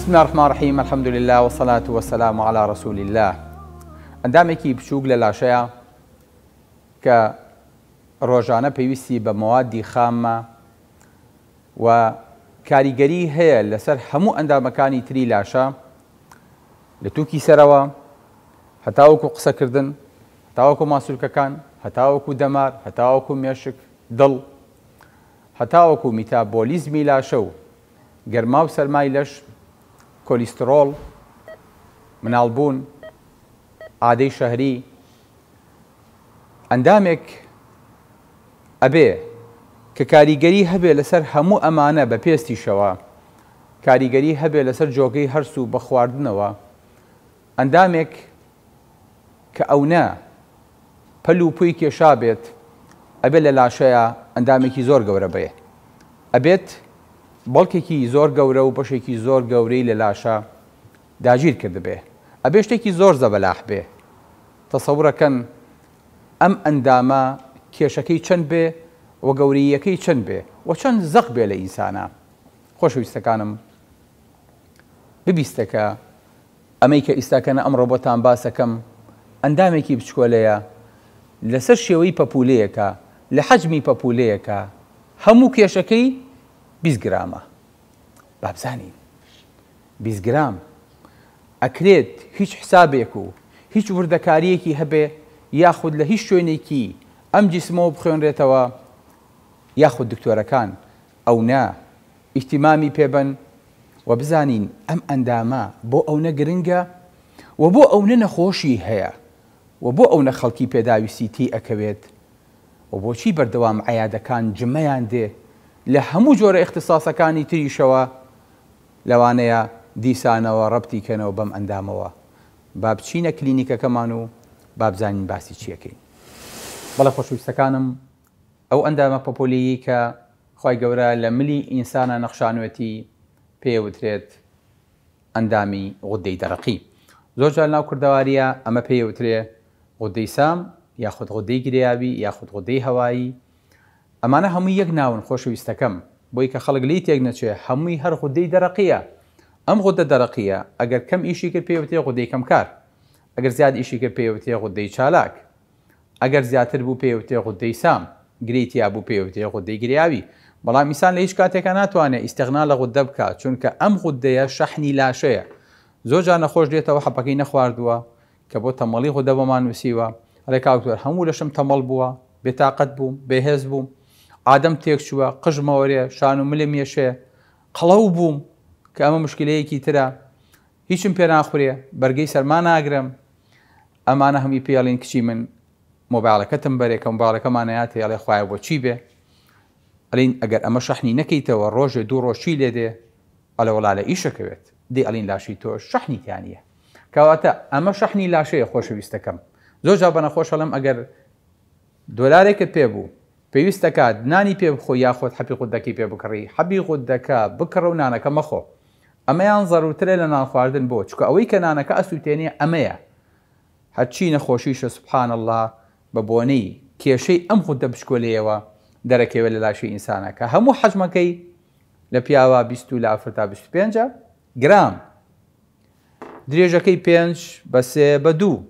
بسم الله الرحمن الرحيم الحمد لله والصلاة والسلام على رسول الله. ئەندامێکی بچووک لە لاشەیە کە ڕۆژانە پێویستی بە موادی خامە و کاریگەری هەیە لەسەر هەموو ئەندامەکانی تری لاشە لە تووکی سەرەوە هەتاوەکو قسەکردن، هەتاوەکو ماسوولکەکان، هەتاوەکو دەمار، هەتاوەکو مێشک، دڵ، هەتاوەکو میتابۆلیزمی لاشە و گەرما و سەرمای لەش، کۆلیسترۆڵ، مناڵبوون، عادەی شەهری. ئەندامێک ئەبێ کە کاریگەری هەبێ لەسەر هەموو ئەمانە بە پێستیشەوە، کاریگەری هەبێ لەسەر جۆگەی هەرس و بە خواردنەوە. ئەندامێک کە ئەونا پەل و پووی کێشا بێت ئەبێ لە لاشەیە ئەندامێکی زۆر گەورە بێ، ئەبێت بەڵکێکی زۆر گەورە و بەشێکی زۆر گەورەی لە لاشە داگیر کرد بێ، ئەبێ شتێکی زۆر زەبەلاح بێ. تەسەوڕەکەن ئەم ئەندامە کێشەکەی چەند بێ و گەورەیەکەی چەند بێ و چەند زەق بێ لە ئینسانە. خۆشەویستەکانم، ببیستەکە ئەمەی کە ئیستاکەنە ئەمڕۆ بۆتان باسەکەم ئەندامێکی بچکۆلەیە لەسەر شێوەی پەپولەیەکە، لە حەجمی پەپولەیەکە، هەموو کێشەکەی 20 گرامە. بابزانین 20 گرام ئەکرێت هیچ حسابێک و هیچ وردەکاریەکی هەبێ یاخود لە هیچ شوێنێکی ئەم جیسمەوە بخوێنرێتەوە، یاخود دکتۆرەکان ئەو نا ئیحتیمامی پێبن و بزانین ئەم ئەندامە بۆ ئەوە گرنگە و بۆ ئەوە نەخۆشی هەیە و بۆ ئەوە خەڵکی پێداویستی تی ئەکەوێت و بۆچی بەردەوام عەیادەکان جمەیان دێ لە هەموو جۆرە اختصاسەکانی تریشەوە لەوانەیە دیسانەوە ڕەبتی کەنەوە بەم ئەندامەوە. با بچینە کلینیکەکەمان و با بزانین باسی چیەکەین. بەڵێ خۆشەویستەکانم، ئەو ئەندامە پەپۆلیی کە خی گەورە لە ملی ئینسانە نەخشانوێتی پێوترێت ئەندامی غودەی دەرەقی. زۆر جار ناو کوردەواریە ئەمە پێوترێ غودەی سام یاخود غودەی گریاوی یاخود غودەی هەوایی. ئەمانە هەمووی یەک ناون خۆشەویستەکەم، بۆی کە خەڵک لی تێک نەچێ هەمووی هەر غودەی دەرەقیە. ئەم غودە دەرەقیە ئەگەر کەم ئیشی کرد پێوتێ غودەی کەمکار، ئەگەر زیاد ئیشی کرد پێوتێ غودەی چالاک، ئەگەر زیاتر بوو پێوتێ غودەی سام، گرێتیا بوو پێوتێ غودەی گریاوی. بەڵام ئینسان لە هیچ کاتێکە ناتوانێت ئیستیغنا لە غودە بکات، چونکە ئەم غودەیە شەحنی لاشەیە. زۆر جار نەخۆش دێتەوە حەپەکەی نەخواردووە کە بۆ تەمەڵی غودە بۆمان نووسیوە، ئەڵێ کاکتۆر هەموو لەشم تەمەڵ بووە، بێتاقەت بووم، بێهێز بووم، ئادەم تێک چووە، قژمەوەرێ، شان و ملم یێشێ، قەڵەو بووم کە ئەمە مشکلەیەکی ترە، هیچم پێ ناخورێ، بەرگەی سەرما ناگرم. ئەمانە هەمی پێڵین کچی من مۆبایلەکەتم بەرێ کە مۆبایلەکەمانەیە ئەڵێ خوایە بۆ چی بێ؟ ئەلین ئەگەر ئەمە شەحنی نەکەیتەوە ڕۆژێ دوو ڕۆژی لێ دێ، ئەلە وەڵا لە ئیشەکەوێت دێ ئەلین لاشی تۆ شەحنیتیانە. کەواتە ئەمە شەحنی لاشەیە خۆشەویستەکەم. زۆر جا بەنەخۆشەڵم ئەگەر دۆلارێکت پێ بوو پێویستە کات نانی پێ بخۆ یاخۆت حەبی غودەکەی پێ بکڕی، حەبی غودەکە بکڕە و نانەکە مەخۆ. ئەمەیان زەڕورترە لە نان خواردن بۆ، چکە ئەوەی کە نانەکە ئەسووتێنێ ئەمەیە. هەرچی نەخۆشیشە سوبحان الله بە بۆنەی کێشەی ئەم غودە بچکۆلەیەوە دەرەکەوێت لە لاشی ئینسانە کە هەموو حەجمەکەی لە پیاوە 20 و لە ئەفر تا 25 گرام، درێژەکەی 5 بە 3 بە 2.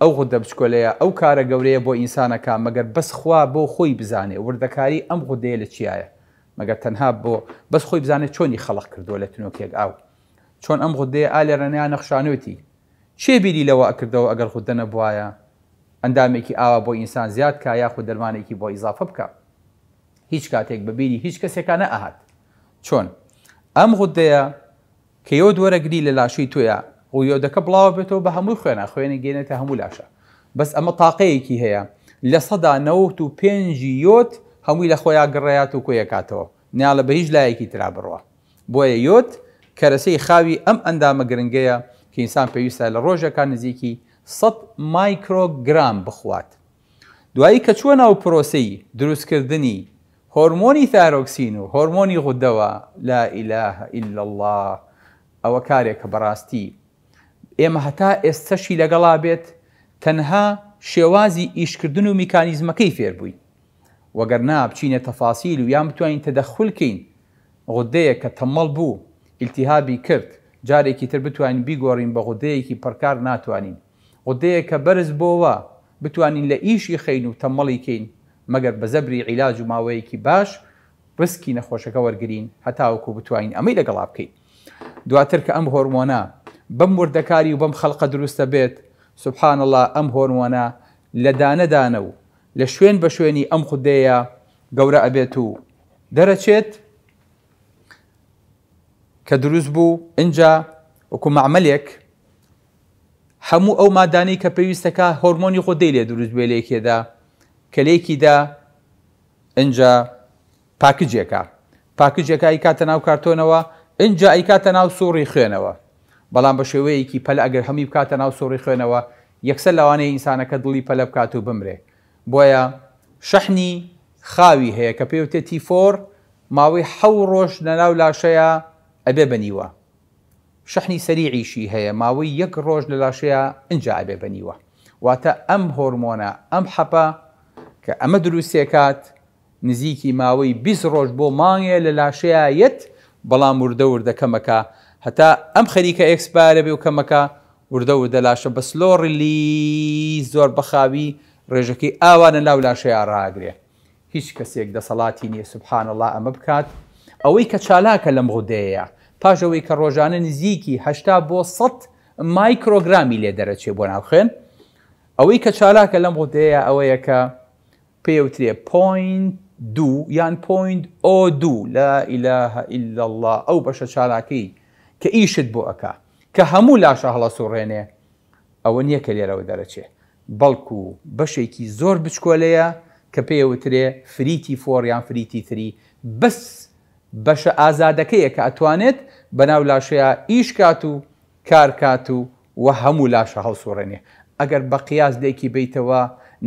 ئەو غودە بچکۆلەیە ئەو کارە گەورەیە بۆ ئینسانەکە مەگەر بەس خوا بۆ خۆی بزانێ وردەکاری ئەم غودەیە لە چیایە، مەگەر تەنها بۆ بەس خۆی بزانێت چۆنی خەڵق کردووە لە تنۆکێک ئاو، چۆن ئەم غودەیە ئالێ ڕێنەیان نەخشانوێتی چێ بیری لەوە ئەکردەوە ئەگەر غودە نەبوایە ئەندامێکی ئاوا بۆ ئینسان زیاد کا یاخود دەرمانێکی بۆ ئیزافە بکە. هیچ کاتێک بەبیری هیچ کەسێکە نەئەهات. چۆن ئەم غودەیە کە یۆ دووەرەگری لە لاشەی تۆیە و یۆدەکە بڵاو بێتەوە بە هەمووی خوێنە گێنێتە هەموو لاشە، بەس ئەمە تاقەیەکی هەیە لە 95 یۆت هەمووی لە خۆیان گڕێات و کۆیەکاتەوە، نیاڵە بە هیچ لایەکی ترا بڕوە. بۆیە یۆت کەرەسەی خاوی ئەم ئەندامە گرنگەیە کە ئینسان پێویستە لە ڕۆژەکان نزیکی 100 مایکرۆگرام بخوات. دوایی کە چووە ناو پرۆسەی دروستکردنی هۆرمۆنی تایرۆکسین و هۆرمۆنی غودەوە، لا ئیلاهە ئیلا الله، ئەوە کارێکە بەڕاستی ئێمە هەتا ئێستەشی لەگەڵا بێت تەنها شێوازی ئیشکردن و میکانیزمەکەی فێر بووی، وەگەرنا بچینە تەفاسیل و یان بتوانین تەدەخولکەین غودەیە کە تەمەڵ بوو ئیلتیهابی کرد جارێکی تر بتوانین بیگۆڕین بە غودەیەکی پڕکار ناتوانین غودەیە کە بەرز بۆەوە بتوانین لە ئیشی خەین و تەمەڵی کەین مەگەر بە زەبری عیلاج و ماوەیەکی باش ڕسکی نەخۆشەکە وەرگین هەتاوەکو بتوانین ئەمەی لەگەڵا بکەین دواتر کە ئەم هۆرمۆنە بەم وردەکاری و بەم خەڵقە دروستە بێت سوبحان الله ئەم هۆرمۆنە لە دانەدانە و لە شوێن بە شوێنی ئەم خودەیە گەورە ئەبێت و دەرەچێت کە دروست بوو ئینجا وەکو معمەلێک هەموو ئەو مادانەی کە پێویستەکە هۆرمۆنی خودەی لێ دروست بێ لێکێدا کە لێکیدا ئینجا پاکجێکە ئەیکاتە ناو کارتۆنەوە ئینجا ئەیکاتە ناو سووڕی خوێنەوە بەڵام بە شێوەیەکی پەلە ئەگەر هەمی بکاتە ناو سووڕی خوێنەوە یەکسەر لەوانەیە ئینسانەکە دڵی پەلە بکات و بمرێ بۆیە شەحنی خاوی هەیە کە پێوتێت T4 ماوەی 7 ڕۆژ لەناو لاشەیە ئەبێ بەنیوە شەحنی سەریعیشی هەیە ماوەی 1 ڕۆژ لە لاشەیە ئینجا ئەبێ بەنیوە واتە ئەم هۆرمۆنە ئەم حەپە کە ئەمە دروستێکات نزیکی ماوەی 20 ڕۆژ بۆ مانگێ لە لاشەیە یەت بەڵام وردە وردەکەمەکە هەتا ئەم خەریکە ئێکسپایرە بێ و کەمەکە وردە وردە لاشە بە سلۆڕلی زۆر بەخاوی ڕێژەکەی ئاوانە ناو لاشەیە ڕاگرێ هیچ کەسێک دەسەڵاتی نییە سوبحان الله ئەمە بکات ئەوەی کە چالاکە لەم غودەیە پاش ئەوەی کە ڕۆژانە نزیکی 80 بۆ 100 مایکرۆگرامی لێ دەرەچێ بۆ ناو خوێن ئەوەی کە چالاکە لەم غودەیە ئەوەیە کە پێوترێ .2 یان .02 لا إله إلا الله ئەو بەشە چالاکەی کە ئیشت بۆ ئەکا کە هەموو لاشە هەڵە سوڕێنێ ئەوە نییە کە لێرەوە دەرەچێ بەڵکو بەشێکی زۆر بچکۆلەیە کە پێوترێ فریتی 4 یان فریتی 3 بەس بەشە ئازادەکەیە کە ئەتوانێت بەناو لاشەیە ئیش کات و کار کات و هەموو لاشە هەڵسوڕێنێ ئەگەر بە قیاس لێکی بیتەوە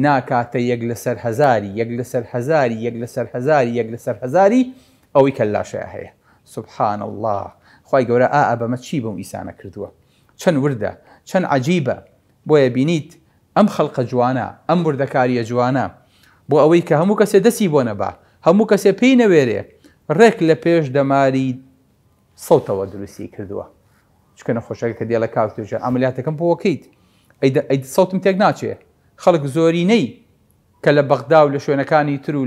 ناکاتە 1 لەسەر هەزاری 1 لەسەر هەزاری 1 لەسەر هەزاری 1 لەسەر هەزاری ئەوەی کە لاشەیە هەیە سوبحان الله خی گەورە بەمە چی بەم ئیسانە کردووە چەند وردە چەند عەجیبە بۆیە بینیت ئەم خەڵقە جوانە ئەم وردەکاریە جوانە بۆ ئەوەی کە هەموو کەسێ دەستی بۆ نەبا هەموو کەسێ پێی نەوێرێ ڕێک لە پێش دەماری سەوتەوە دروستی کردووە چکە نەخۆشەکە کە دێڵە کاوتێژە ئەمەلیاتەکەم بۆ وەکەیت ئەی سەوتم تێک ناچێ خەڵک زۆرینەی کە لە بەغدا و لە شوێنەکانی تر و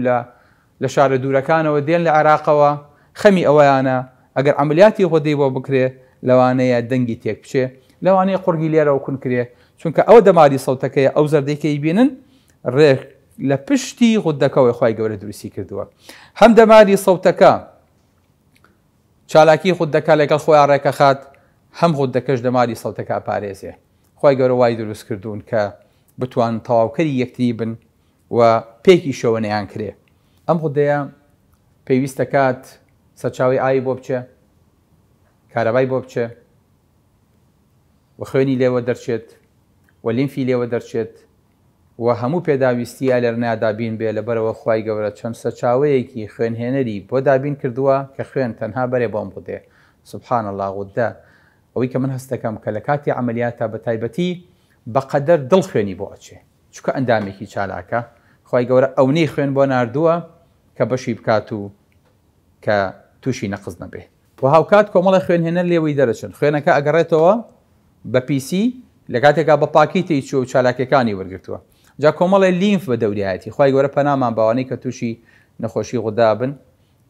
لە شارە دوورەکانەوە دێن لە عێراقەوە خەمی ئەوەیانە ئەگەر ئەمەلیاتی خۆدەی بۆ بکرێ لەوانەیە دەنگی تێک بچێ لەوانەیە قورگی لێرەوە کون کرێ چونکە ئەوە دەماری سەوتەکەیە ئەو زەردەکەی بینن ڕێک لە پشتی غودەکەەوەی خی گەورە دروستی کردووە هەم دەماری سەوتەکە چالاکی غودەکە لەگەڵ خۆیان ڕێکە خات هەم غودەکەش دەماری سەوتەکە پارێزێ خی گەورە وای دروست کردوون کە بتوان تەواوکەری یەکتری بن و پێکی شەوەنەیان کرێ ئەم غودەیە پێویستە کات سەرچاوی ئاوی بۆ بچێ کارەبای بۆ بچێ و خوێنی لێوە دەرچێت و لیمفی لێوە دەرچێت و هەموو پێداویستیە لەرنیا دابین بێ لەبەرەوە خی گەورە چەند سەرچاوەیەکی خوێنهێنەری بۆ دابین کردووە کە خوێن تەنها بەرێ بۆم غودێ سوبحان الله غودە ئەوەی کە من هەست دەکەم کە لە کاتی عملیاتە بە تایبەتی بەقەدەر دڵ خوێنی بۆ ئەچێ چکە ئەندامێکی چالاکە خی گەورە ئەونەی خوێن بۆ ناردووە کە بەشی بکات و کە تووشی نەقز نەبێ و هاوکات کۆمەڵی خوێنهێنەر لێوەی دەرەچن خوێنەکە ئەگەڕێتەوە بە پیسی لە کاتێکا بە پاکیتی چوە و چالاکەکانی وەرگرتووە جا کۆمەڵی لیمف بە دەوریایەتی خی گەورە پەنامان باوانەی کە تووشی نەخۆشی غودا بن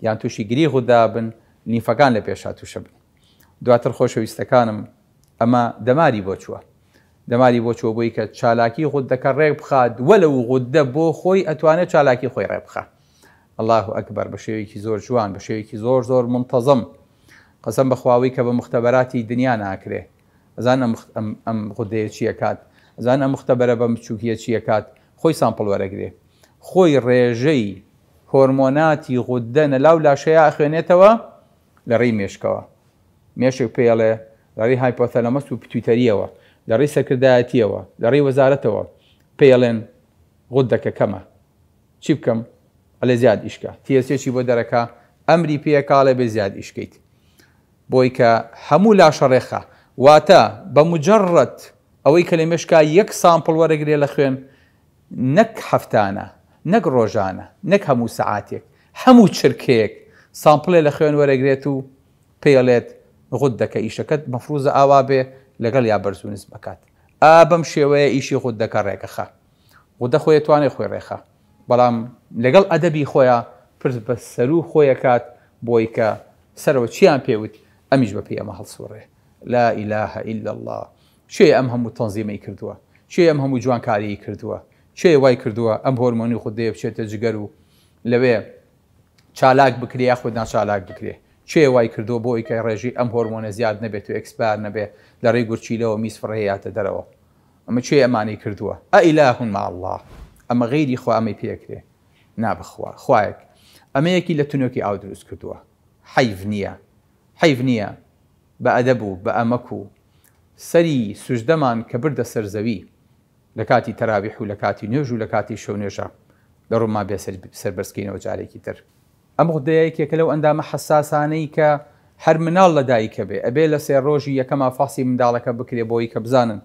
یان تووشی گری غودا بن لیمفەکان لە پێشا تووشە بن دواتر خۆشەویستەکانم ئەمە دەماری بۆ چووە دەماری بۆ چوە بۆی کە چالاکی غودەکە ڕێک بخات وەلە و غودە بۆ خۆی ئەتوانێت چالاکی خۆی ڕێ بخات الله ئەکبەر بە شێوەیەکی زۆر جوان بە شێوەیەکی زۆر زۆر منتەزم قەسەم بەخواوەی کە بە مختەبەراتی دنیا ناکرێ ئەزان ئەم غودەیە چیە کات ئەزان ئەم مختەبەرە بە بچووکیە چیە کات خۆی سامپڵ وەرەگرێ خۆی ڕێژەی هۆرمۆناتی غودە نەلاو لاشەیە ئەخوێنێتەوە لە ڕێی مێشکەوە مێشک پێڵێ لە ڕێی هایپۆتەلەمەس و پتویتەریەوە لە ڕێی سەرکردایەتیەوە لە ڕێی وەزارەتەوە پێڵێن غودەکە کەمە چی بکەم ئەلێ زیاد ئیشکە تیەسێکی بۆ دەرەکە ئەمری پێکاڵێ بێ زیاد ئیشکەیت بۆی کە هەموو لاشە ڕێخە واتە بە مجەڕەت ئەوەی کە لە مێشکا 1 سامپڵ وەرەگرێ لە خوێن نەک هەفتانە نەک ڕۆژانە نەک هەموو سەعاتێک هەموو چرکەیەک سامپڵێ لە خوێن وەرەگرێت و پێڵێت غودەکە ئیشەکەت مەفروزە ئاوا بێ لەگەڵ یا بەرز و نسب بکات بەم شێوەیە ئیشی غودەکە ڕێکەخە غودە خۆی توانێت خۆی ڕێخە بەڵام لەگەڵ ئەدەبی خۆیان پرس بە سەر و خۆیەکات بۆی کە سەرەوە چیان پێوت ئەمیش بە پێی ئەمە هەڵسوڕێ لا إله إلا الله چێ ئەم هەموو تەنزیمەی کردووە چێ ئەم هەموو جوانکاری کردووە چێ وای کردووە ئەم هۆرمۆنی خودەیە بچێتە جگەر و لەوێ چالاک بکرێ یاخود ناچالاک بکرێ چێ وای کردووە بۆی کە ڕێژی ئەم هۆرمۆنە زیاد نەبێت و ئەکسپار نەبێ لە ڕێی گورچیلەوە میسفڕەیەاتە دەرەوە ئەمە چێ ئەمانەی کردووە ئەئیلاهٌ مع الله ئەمە غەیری خوا ئەمەی پێکرێ نابخوا خوایەک ئەمەیەکی لە تونۆکی ئاو دروست کردووە حەیف نییە بە ئەدەب و بە ئەمەک و سەری سوژدەمان کە بردە سەرزەوی لە کاتی تەراویح و لە کاتی نوێژ و لە کاتی شەو نوێژە دەڕۆما بێ سەربەرزکەینەوە جارێکی تر ئەم غودەیەکێکە لەو ئەندامە حەساسانەی کە هەر مناڵ لە دایکە بێ ئەبێ لە سێ ڕۆژی یەکەما فاسی منداڵەکە بکرێ بۆی کە بزانن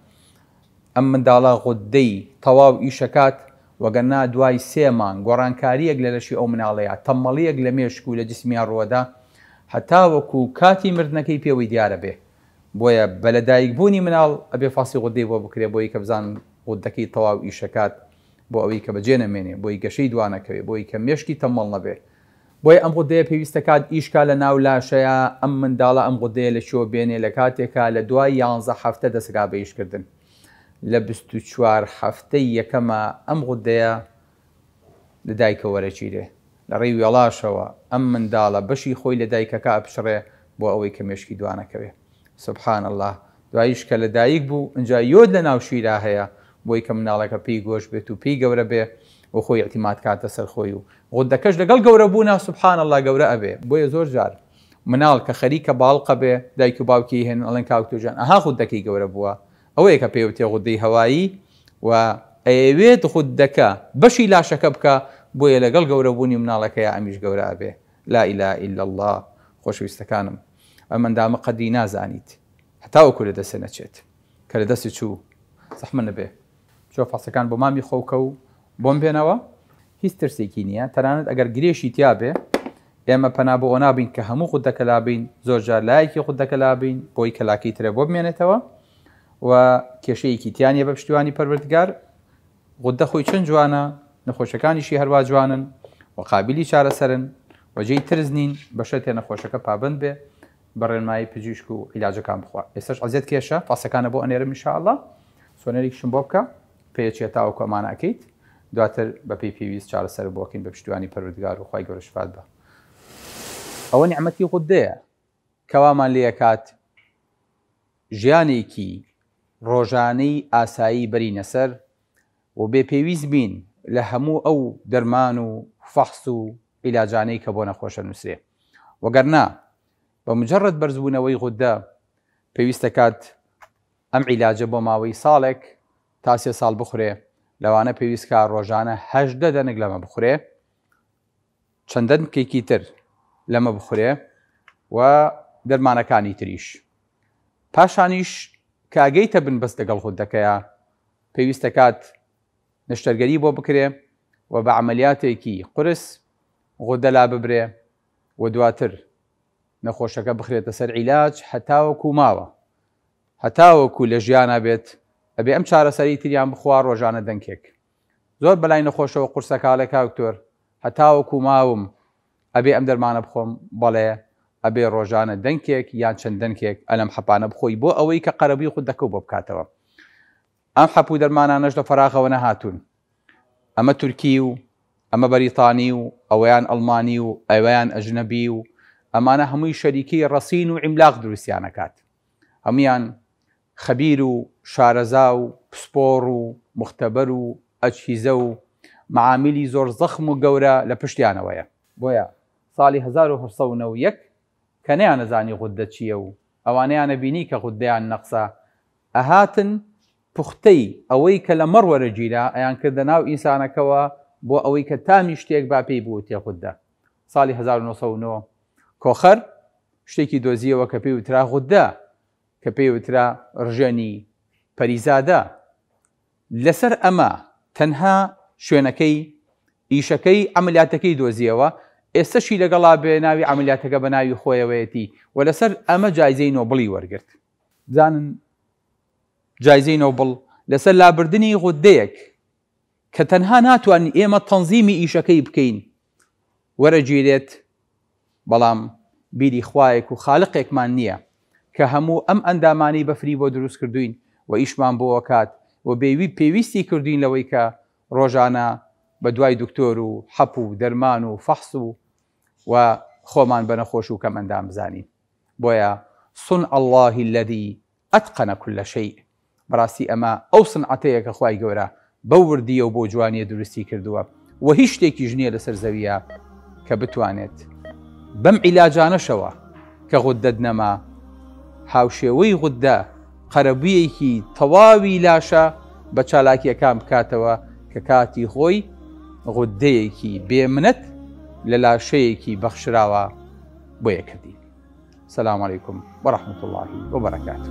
ئەم منداڵە غودەی تەواو ئیشەکات وەگەرنا دوای 3 مانگ گۆڕانکاریەک لە لەشی ئەو مناڵەیە تەمەڵیەک لە مێشک و لە جسمیان ڕوەدا هەتا وەکو کاتی مردنەکەی پێوەی دیارە بێ بۆیە بە لەدایکبوونی مناڵ ئەبێ فاسی غودەی بۆ بکرێ بۆی کە بزان غودەکەی تەواو ئیشەکات بۆ ئەوەی کە بەجێ نەمێنێ بۆی گەشەی دوانەکەوێ بۆی کە مێشکی تەمەڵ نەبێ بۆیە ئەم غودەیە پێویستە کات ئیشکا لە ناو لاشەیە ئەم منداڵە ئەم غودەیە لە شۆ بێنێ لە کاتێکا لە دوای 11 هەفتە دەسەگا بە ئیشکردن لە 24 هەفتەی یەکەمە ئەم غودەیە لە دایکە وەرەگیرێ لە ڕێی وێڵاشەوە ئەم منداڵە بەشی خۆی لە دایکەکە ئەپشڕێ بۆ ئەوەی کە مێشکی دوانەکەوێ سبحان الله دواییش کە لە دایک بوو ئەجا یۆد لە ناو شیرا هەیە بۆی کە مناڵەکە پێی گۆشت بێت و پێی گەورە بێ و خۆی اعتیماد کاتە سەر خۆی و غودەکەش لەگەڵ گەورە بوونا سبحان الله گەورە ئەبێ بۆیە زۆر جار مناڵ کە خەریکە باڵقە بێ دایک و باوکی هێن ئەڵێن کاکتۆجان ئەها غودەکەی گەورە بووە ئەوەیە کە پێوتێ غودەی هەوایی و ئەوێت غودەکە بەشی لاشەکە بکە بۆیە لەگەڵ گەورەبوونی مناڵەکەیە ئەمیش گەورە ئەبێ لا إله إلا الله خۆشەویستەکانم ئەمەندامە قەدری نازانیت هەتاوەکو لە دەستە نەچێت کە لە دەستی چوو زەحمە نەبێ چۆ فاسەکان بۆ مامی خۆکە و بۆم بێنەوە هیچ ترسێکی نییە تەنانەت ئەگەر گرێشی تیا بێ ئێمە پەنا بۆ ئەو نابین کە هەموو غودەکە لابین زۆر جار لایەکی غودەکە لابین بۆی کەلاکەی ترە بۆ بمێنێتەوە و کێشەیەکی تیانە بە پشتیوانی پەروەردگار غودە خۆی چەند جوانە نەخۆشەکانیشی هەروە جوانن و قابلی چارەسەرن وەجێی ترس نین بەشە تێ نەخۆشەکە پابند بێ بە ڕێنمایی پزیشک و عیلاجەکان بخوا ئێستش عەزیەت کێشە فاسەکانە بۆ ئەنێرم ئینشاءالله سۆنەرێکیشم بۆ بکە پێچێت تاوەکو ئەمانە ئەکەیت دواتر بە پێی پێویست چارەسەر بۆکەین بە پشتیوانی پەروەردگار و خوای گەورە شفات بە ئەوە نیعمەتی غودەیە کەوامان لێ کات ژیانێکی ڕۆژانەی ئاسایی بەرینە سەر و بێ پێویست بین لە هەموو ئەو دەرمان و فەحس و عیلاجانەی کە بۆ نەخۆشە نووسێ وەگەرنا بە مجرد بەرزبوونەوەی غودە پێویستە کات ئەم عیلاجە بۆ ماوەی ساڵێک تا 3 ساڵ بخورێ لەوانە پێویستکە ڕۆژانە 18 دەنگ لەمە بخورێ چەندە کێکی تر لەمە بخورێ و دەرمانەکانی تریش پاشانیش کاگەیتە بن بەست لەگەڵ غودەکەیە پێویستە کات نشتەرگەری بۆ بکرێ و بە عملیاتێکی قورس غودە لا ببرێ و دواتر نەخۆشەکە بخرێتە سەر عیلاج هەتاوەکو ماوە هەتاوەکو لە ژیانە بێت ئەبێ ئەم چارەسەری تریان بخوا ڕۆژانە دەنگێک زۆر بەلای نەخۆشەوە قورسەکە کاکتۆر هەتاوەکو ماوم ئەبێ ئەم دەرمانە بخۆم بەڵێ ئەبێ ڕۆژانە دەنگێک یان چەند دەنگێک ئەلەم حەپانە بخۆی بۆ ئەوەی کە قەرەبی غودەکە بۆ بکاتەوە ئەم حەپوو دەرمانانەش لە فەراغەوە نەهاتوون ئەمە تورکی و ئەمە بەریتانی و ئەوەیان ئەڵمانی و ئەوەیان ئەژنەبی و ئەمانە هەمووی شەریکی ڕەسین و عیملاق دروستیانەکات هەمویان خەبیر و شارەزا و پسپۆڕ و مختەبەر و ئەجهیزە و معامیلی زۆر زەخم و گەورە لە پشتیانەوەیە بۆیە ساڵی 1991 کە نەیانەزانی غودە چییە و ئەوانەیانە بینی کە غودەیان نەقسە ئەهاتن پوختەی ئەوەی کە لە مەڕ وەرەگیرا ئەیان کردە ناو ئینسانەکەوە بۆ ئەوەی کە تامی شتێک با پێی بوو تێ غودە ساڵی 1990 کۆخەر شتێکی دۆزیەوە کە پێی وترا غودە کە پێی وترا ڕژێنی پەریزادە لەسەر ئەمە تەنها شوێنەکەی ئیشەکەی عملیاتەکەی دۆزیەوە ئێستاشی لەگەڵا بێ ناوی عملیاتەکە بە ناوی خۆیەوەیەتی و لەسەر ئەمە جایزەی نۆبڵی وەرگرت. زانن جایزەی نۆبڵ لەسەر لابردنی غودەیەک کە تەنها ناتوانین ئێمە تەنزیمی ئیشەکەی بکەین وەرەگیرێت، بەڵام بیری خوایەک و خالقێکمان نییە کە هەموو ئەم ئەندامانی بەفری بۆ دروست کردوین و ئیشمان بۆ کات و پێویستی کردوین لەوەی کە ڕۆژانە بە دوای دکتۆر و حەپ و دەرمان و فەحس و خۆمان بە نەخۆش و کەم ئەندام بزانین. بۆیە صنع الله الذي أتقن كل شيء، بەڕاستی ئەمە ئەو سنعەتەیە کە خوای گەورە بەو وردیە و بۆ جوانیە دروستی کردووە و هیچ شتێکیش نییە لەسەر زەویە کە بتوانێت بەم عیلاجانەشەوە کە غودەت نەما هاوشێوەی غودە قەرەبوویەکی تەواوی لاشە بە چالاکیەکان بکاتەوە کە کاتی خۆی غودەیەکی بێمنەت لە لاشەیەکی بەخشراوە بۆ یەکردین. سلام علیکم ورحمة الله وبركاته.